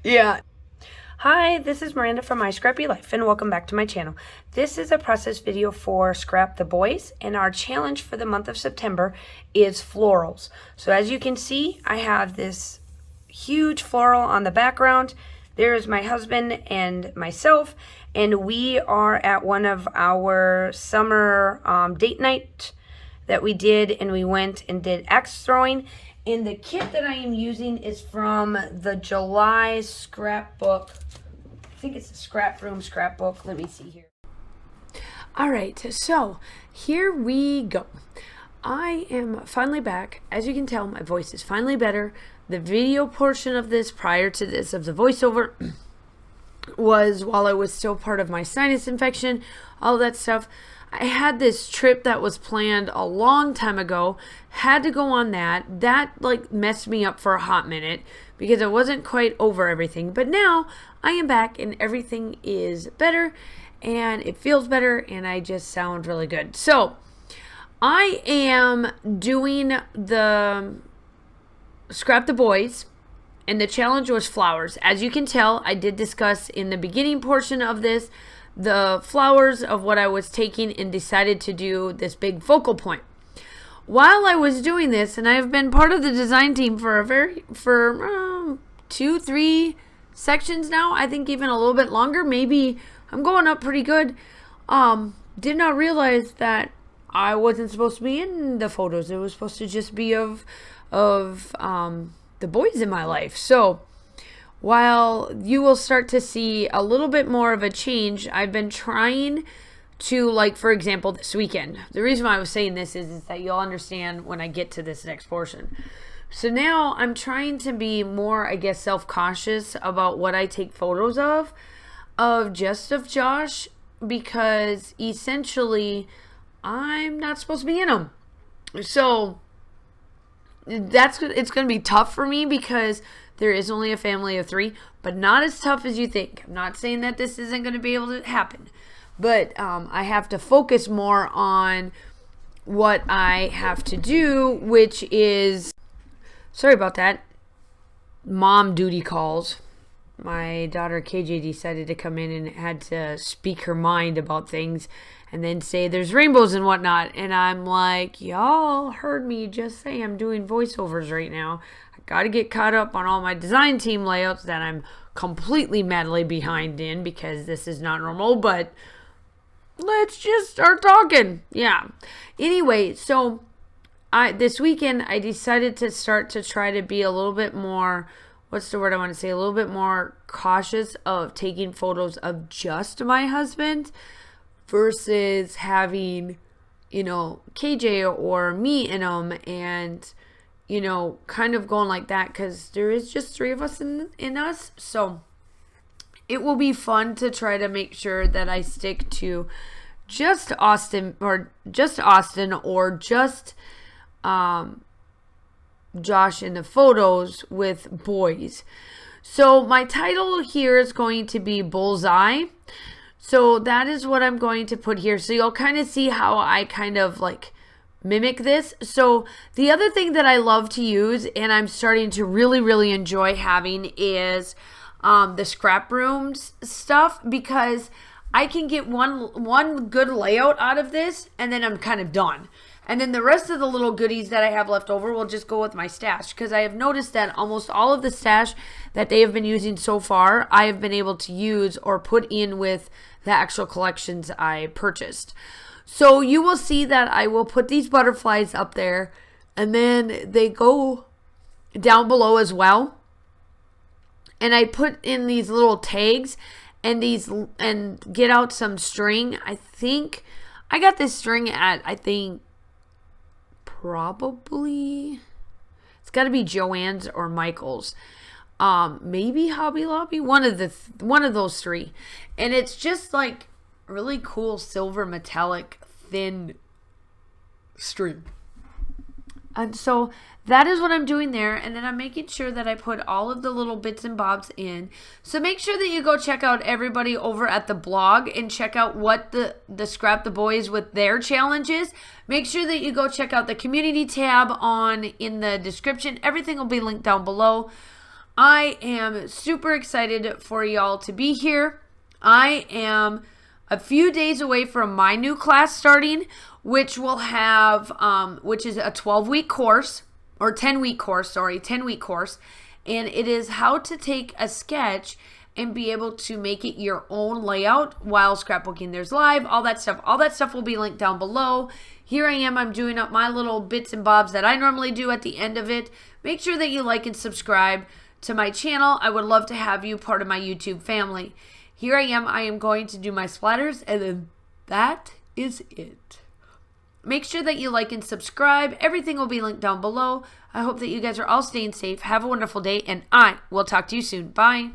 Yeah. Hi, this is Miranda from My Scrappy Life, and welcome back to my channel. This is a process video for Scrap the Boys, and our challenge for the month of September is florals. So as you can see, I have this huge floral on the background. There is my husband and myself, and we are at one of our summer date night that we did, and we went and did axe throwing. And the kit that I am using is from the July scrapbook. I think it's the Scrap Room scrapbook. Let me see here. All right, so here we go. I am finally back. As you can tell, my voice is finally better. The video portion of this, prior to this, of the voiceover, was while I was still part of my sinus infection, all that stuff. I had this trip that was planned a long time ago, had to go on that. That like messed me up for a hot minute because I wasn't quite over everything. But now I am back and everything is better and it feels better and I just sound really good. So I am doing the Scrap the Boys, and the challenge was flowers. As you can tell, I did discuss in the beginning portion of this the flowers of what I was taking and decided to do this big focal point. While I was doing this, and I've been part of the design team for 2-3 sections now, I think even a little bit longer, maybe I'm going up pretty good. Did not realize that I wasn't supposed to be in the photos. It was supposed to just be of the boys in my life. So while you will start to see a little bit more of a change, I've been trying to, like, for example, this weekend. The reason why I was saying this is that you'll understand when I get to this next portion. So now I'm trying to be more, I guess, self-cautious about what I take photos of Josh, because essentially I'm not supposed to be in them. So it's going to be tough for me because there is only a family of 3, but not as tough as you think. I'm not saying that this isn't going to be able to happen, but I have to focus more on what I have to do, which is, sorry about that, mom duty calls. My daughter KJ decided to come in and had to speak her mind about things and then say there's rainbows and whatnot. And I'm like, y'all heard me just say I'm doing voiceovers right now. I got to get caught up on all my design team layouts that I'm completely madly behind in because this is not normal. But let's just start talking. Yeah. Anyway, so this weekend I decided to start to try to be a little bit more, what's the word I want to say, a little bit more cautious of taking photos of just my husband versus having, KJ or me in them and, kind of going like that because there is just 3 of us in us. So it will be fun to try to make sure that I stick to just Austin or just Josh in the photos with boys. So my title here is going to be Bullseye. So that is what I'm going to put here. So you'll kind of see how I kind of like mimic this. So the other thing that I love to use and I'm starting to really, really enjoy having is the scrap rooms stuff, because I can get one good layout out of this and then I'm kind of done. And then the rest of the little goodies that I have left over will just go with my stash, because I have noticed that almost all of the stash that they have been using so far, I have been able to use or put in with the actual collections I purchased. So you will see that I will put these butterflies up there and then they go down below as well. And I put in these little tags and get out some string. I think I got this string at, probably it's got to be Joann's or Michael's, maybe Hobby Lobby, one of those 3, and it's just like really cool silver metallic thin string. And so that is what I'm doing there. And then I'm making sure that I put all of the little bits and bobs in. So make sure that you go check out everybody over at the blog and check out what the Scrap the Boys with their challenges. Make sure that you go check out the community tab in the description. Everything will be linked down below. I am super excited for y'all to be here. I am a few days away from my new class starting, which will have, which is a 12-week course, or 10-week course, 10-week course. And it is how to take a sketch and be able to make it your own layout while scrapbooking. There's live, all that stuff. All that stuff will be linked down below. Here I am, I'm doing up my little bits and bobs that I normally do at the end of it. Make sure that you like and subscribe to my channel. I would love to have you part of my YouTube family. Here I am going to do my splatters, and then that is it. Make sure that you like and subscribe. Everything will be linked down below. I hope that you guys are all staying safe. Have a wonderful day, and I will talk to you soon. Bye.